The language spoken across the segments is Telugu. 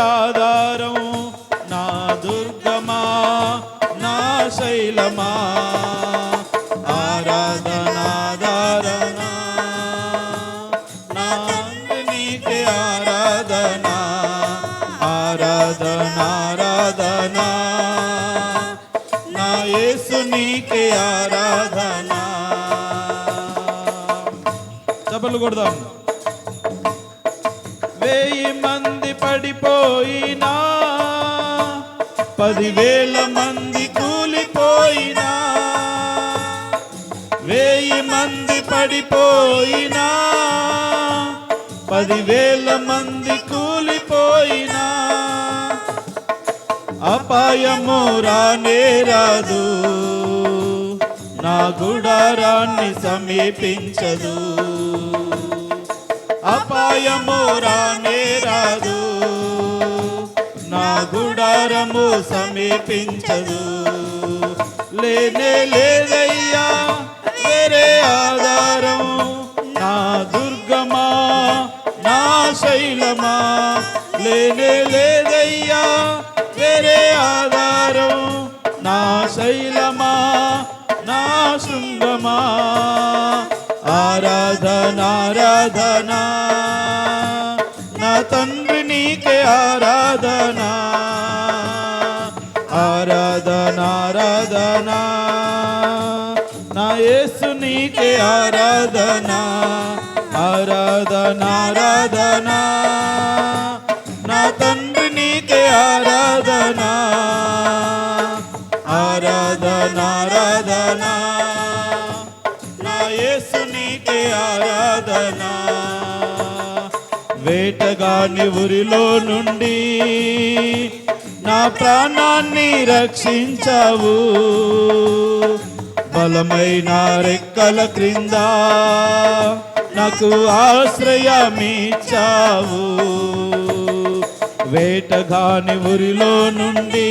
ఆధారం, నా దుర్గమా, నా శైలమా. ఆరాధన ఆరాధన నా తండ్రి నీకే ఆరాధన, ఆరాధన ఆరాధన నా యేసు నీకే ఆరాధన. చప్పట్లు కొడదాం. 1000 మంది పడిపోయినా, 10,000 మంది కూలిపోయినా, 1000 మంది పడిపోయినా, 10,000 మంది కూలిపోయినా, అపాయము రానే రాదు, నా గుడారాన్ని సమీపించదు. అపాయము రానే రాదు, నా గుడారము సమీపించదు. లేనే లేదయ్యా వేరే ఆధారం, నా దుర్గమా, నా శైలమా. లేనే లేదయ్యా వేరే ఆధారం, నా శైలమా, నా శృంగమా. ఆరాధన ఆరాధన నా తండ్రి నీకే ఆరాధన, ఆరాధన ఆరాధన నా యేసు నీకే ఆరాధన, ఆరాధన ఆరాధన నా తండ్రి నీకే ఆరాధన, ఆరాధన ఆరాధన నా యేసు నీకే ఆరాధన. వేటగాని ఉరిలో నుండి నా ప్రాణాన్ని రక్షించావు, బలమైన రెక్కల క్రింద నాకు ఆశ్రయమిచ్చావు. వేటగాని ఉరిలో నుండి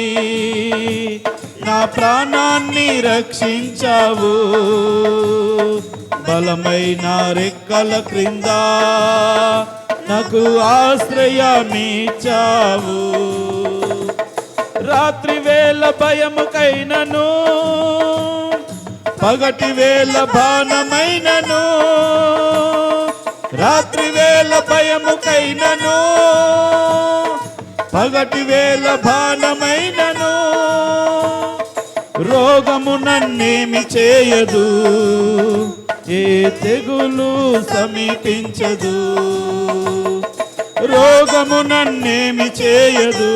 నా ప్రాణాన్ని రక్షించావు, బలమైన రెక్కల క్రింద నాకు ఆశ్రయమిచ్చావు. రాత్రి వేళ భయముకైనను, పగటి వేళ బాణమైనను, రాత్రి వేళ భయముకైనను, పగటి వేళ బాణమైనను, రోగము నన్నేమి చేయదు, ఏ తెగులు సమీపించదు. రోగము నన్నేమి చేయదు,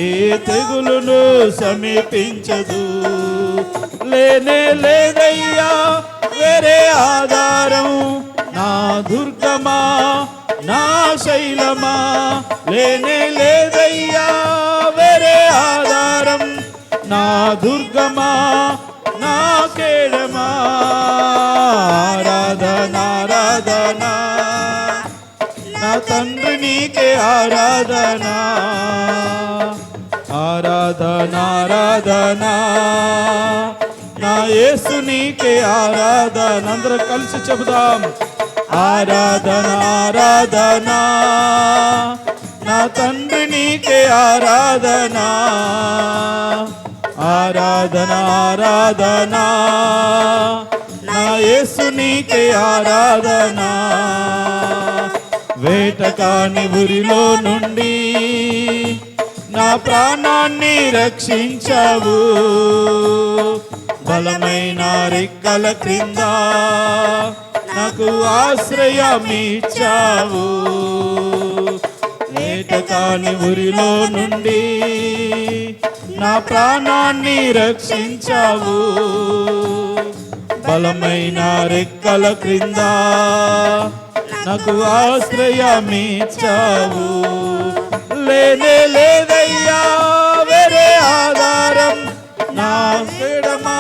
ఏ తెగులును సమీపించదు. లేనే లేదయ్యా వేరే ఆధారం, నా దుర్గమా, నా శైలమా. లేనే లేదయ్యా వేరే ఆధారం, నా దుర్గమా, నా కేడమా. ఆరాధన ఆరాధన నా తండ్రి నీకే ఆరాధన, ఆరాధన ఆరాధన నా యేసు నీకే ఆరాధన. అందరం కలిసి చెబుదాం. ఆరాధన ఆరాధన నా తండ్రి నీకే ఆరాధన, ఆరాధన ఆరాధన నా యేసు నీకే ఆరాధన. వేటకాని ఉరిలో నుండి నా ప్రాణాన్ని రక్షించావు, బలమైన రెక్కల క్రింద నాకు ఆశ్రయమిచ్చావు. వేటకాని ఉరిలో నుండి నా ప్రాణాన్ని రక్షించావు, బలమైన రెక్కల క్రింద నాకు ఆశ్రయమిచ్చావు. లేనే లేదయ్యా వేరే ఆధారం, నా కేడమా,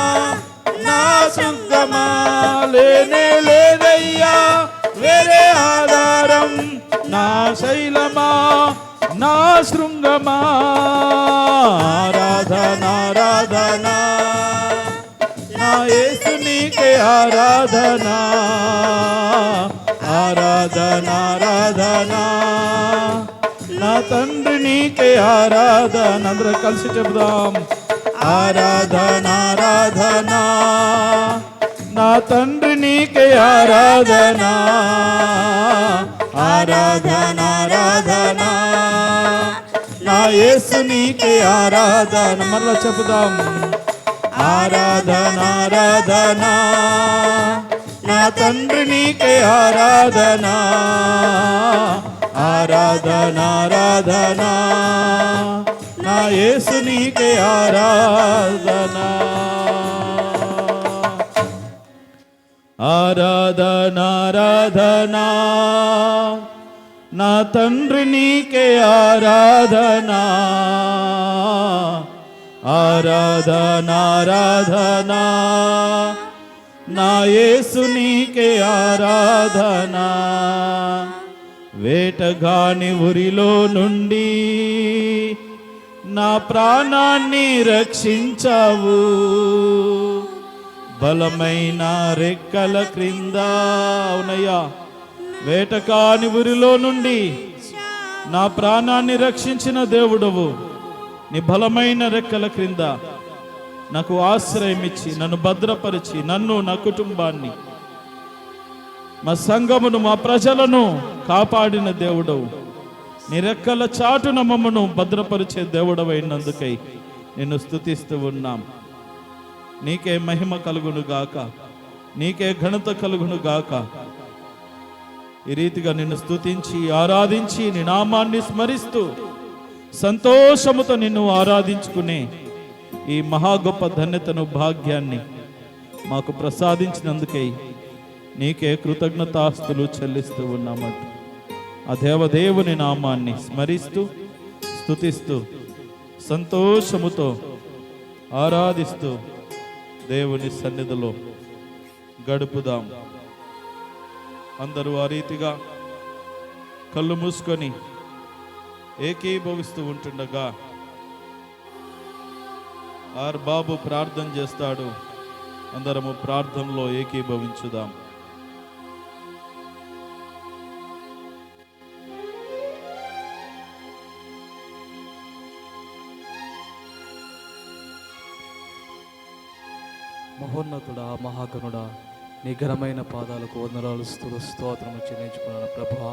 నా శృంగమా. లేనే లేదయ్యా వేరే ఆధారం, నా శైలమా, నా శృంగమా. ఆరాధన ఆరాధన నా యేసు నీకే ఆరాధన, ఆరాధన ఆరాధన నా నా తండ్రి నీకే ఆరాధన. అందరూ కలిసి చెబుదాం. ఆరాధన ఆరాధన నా తండ్రి నీకే ఆరాధన. ఆరాధన ఆరాధన నా యేసు నీకే ఆరాధన. మరలా చెబుదాం. ఆరాధన ఆరాధన నా తండ్రి నీకే ఆరాధన. ఆరాధన ఆరాధన నా యేసు నీకే ఆరాధన. ఆరాధన ఆరాధన నా తండ్రి నీకే ఆరాధన. ఆరాధన ఆరాధన నా యేసు నీకే ఆరాధన. వేటగాని ఉరిలో నుండి నా ప్రాణాన్ని రక్షించావు. బలమైన రెక్కల క్రింద అవునయ్యా, వేటగాని ఉరిలో నుండి నా ప్రాణాన్ని రక్షించిన దేవుడవు. నీ బలమైన రెక్కల క్రింద నాకు ఆశ్రయం ఇచ్చి నన్ను భద్రపరిచి నన్ను నా కుటుంబాన్ని మా సంఘమును మా ప్రజలను కాపాడిన దేవుడవు. నీ రెక్కల చాటున మమ్మను భద్రపరిచే దేవుడవైనందుకై నిన్ను స్తుతిస్తూ ఉన్నాం. నీకే మహిమ కలుగును గాక, నీకే ఘనత కలుగును గాక. ఈ రీతిగా నిన్ను స్తుతించి ఆరాధించి నీ నామాన్ని స్మరిస్తూ సంతోషముతో నిన్ను ఆరాధించుకునే ఈ మహా గొప్ప ధన్యతను భాగ్యాన్ని మాకు ప్రసాదించినందుకై నీకే కృతజ్ఞతాస్తులు చెల్లిస్తూ ఉన్నామంట. ఆ దేవదేవుని నామాన్ని స్మరిస్తూ స్తుతిస్తూ సంతోషముతో ఆరాధిస్తూ దేవుని సన్నిధిలో గడుపుదాం. అందరూ ఆ రీతిగా కళ్ళు మూసుకొని ఏకీభవిస్తూ ఉంటుండగా ఆర్ బాబు ప్రార్థన చేస్తాడు. అందరము ప్రార్థనలో ఏకీభవించుదాం. మహోన్నతుడా, మహాగణుడా, నీ ఘనమైన పాదాలకు వందనాలు స్తోత్రము చెల్లించుకున్నాను ప్రభువా.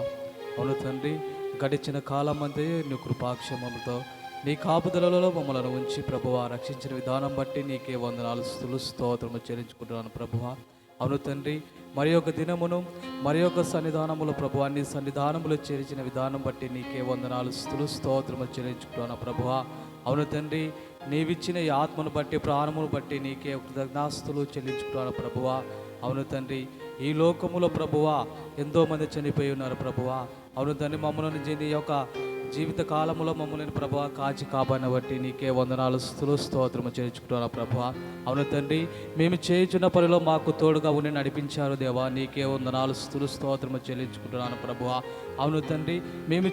అవును తండ్రి, గడిచిన కాలం అంతే నీ కృపాక్షేమములతో నీ కాపుదలలో మమ్మలను ఉంచి ప్రభువా రక్షించిన విధానం బట్టి నీకే వందనాలు స్తోత్రము చెల్లించుకుంటున్నాను ప్రభువా. అవును తండ్రి, మరి ఒక దినమును మరి ఒక సన్నిధానములు ప్రభువా నీ సన్నిధానములు చేర్చిన విధానం బట్టి నీకే వందనాలు స్తోత్రము చెల్లించుకుంటున్నాను ప్రభువా. అవును తండ్రి, నీవిచ్చిన ఈ ఆత్మను బట్టి ప్రాణమును బట్టి నీకే కృతజ్ఞాస్తులు చెల్లించుకుంటున్నాను ప్రభువా. అవును తండ్రి, ఈ లోకములో ప్రభువా ఎంతోమంది చనిపోయి ఉన్నారు ప్రభువా. అవును తండ్రి, మమ్మల్ని నీ యొక్క జీవిత కాలంలో మమ్మల్ని ప్రభువా కాచి కాపాడిన బట్టి నీకే వందనాలు స్తోత్రము చేర్చుకుంటున్నా ప్రభువా. అవును తండ్రి, మేము చేయుచున్న పనిలో మాకు తోడుగా ఉండి నడిపించారు దేవా, నీకే వందనాలు స్తోత్రము చెల్లించుకుంటున్నాను ప్రభువా. అవును తండ్రి, మేము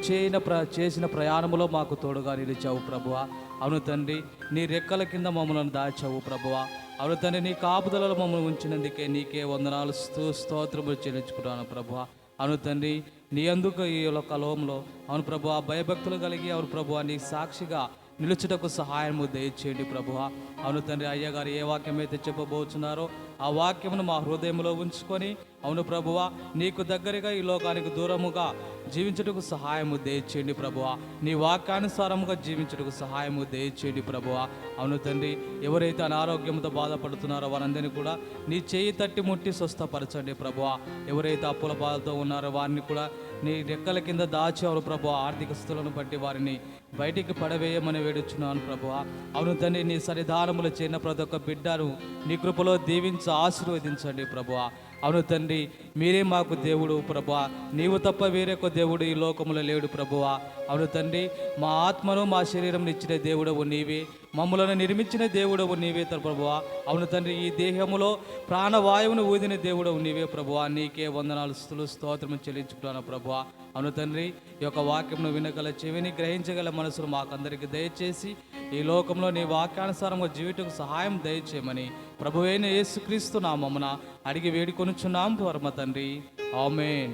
చేసిన ప్రయాణములో మాకు తోడుగా నిలిచావు ప్రభువా. అవును తండ్రి, నీ రెక్కల కింద మమ్మల్ని దాచావు ప్రభువా. అవును తండ్రి, నీ కాపుదలలో మమ్మల్ని ఉంచినందుకే నీకే వందనాలు స్తోత్రములు చెల్లించుకుంటున్నాను ప్రభువా. అవును తండ్రి, నీ అందుకు ఈ యొక్క లోకంలో అవును ప్రభువా భయభక్తులు కలిగి అవును ప్రభువా నీ సాక్షిగా నిలుచుటకు సహాయము దయచేయండి ప్రభువా. అవును తండ్రి, అయ్యగారు ఏ వాక్యం అయితే చెప్పబోతున్నారో ఆ వాక్యమును మా హృదయంలో ఉంచుకొని అవును ప్రభువా నీకు దగ్గరగా ఈ లోకానికి దూరముగా జీవించుటకు సహాయము దయచేయండి ప్రభువా. నీ వాక్యానుసారముగా జీవించుటకు సహాయము దయచేయండి ప్రభువా. అవును తండ్రి, ఎవరైతే అనారోగ్యంతో బాధపడుతున్నారో వారందరినీ కూడా నీ చేయి తట్టి ముట్టి స్వస్థపరచండి ప్రభువా. ఎవరైతే అప్పుల బాధతో ఉన్నారో వారిని కూడా నీ రెక్కల కింద దాచేవారు ప్రభువా. ఆర్థిక స్థితులను బట్టి వారిని బయటికి పడవేయమని వేడుచున్నాను ప్రభువా. అవును తండ్రి, నీ సన్నిధానములు చేరిన ప్రతి ఒక్క బిడ్డను నీ కృపలో దీవించి ఆశీర్వదించండి ప్రభువా. అవును తండ్రి, మీరే మాకు దేవుడు ప్రభువా, నీవు తప్ప వేరొక దేవుడు ఈ లోకములో లేడు ప్రభువా. అవును తండ్రి, మా ఆత్మను మా శరీరం ఇచ్చిన దేవుడవు నీవే, మమ్మలను నిర్మించిన దేవుడవు నీవే ప్రభువా. అవును తండ్రి, ఈ దేహములో ప్రాణవాయువును ఊదిన దేవుడవు నీవే ప్రభువా. నీకే వందనాలు స్తోత్రం చెల్లించుకుంటున్నాను ప్రభువా. అవును తండ్రి, ఈ యొక్క వాక్యమును వినగల చెవిని గ్రహించగల మనసును మాకందరికి దయచేసి ఈ లోకంలో నీ వాక్యానుసారంగా జీవితకు సహాయం దయచేయమని ప్రభువైన యేసుక్రీస్తు నామమున అడిగి వేడుకొనుచున్నాం పరమ తండ్రి, ఆమేన్.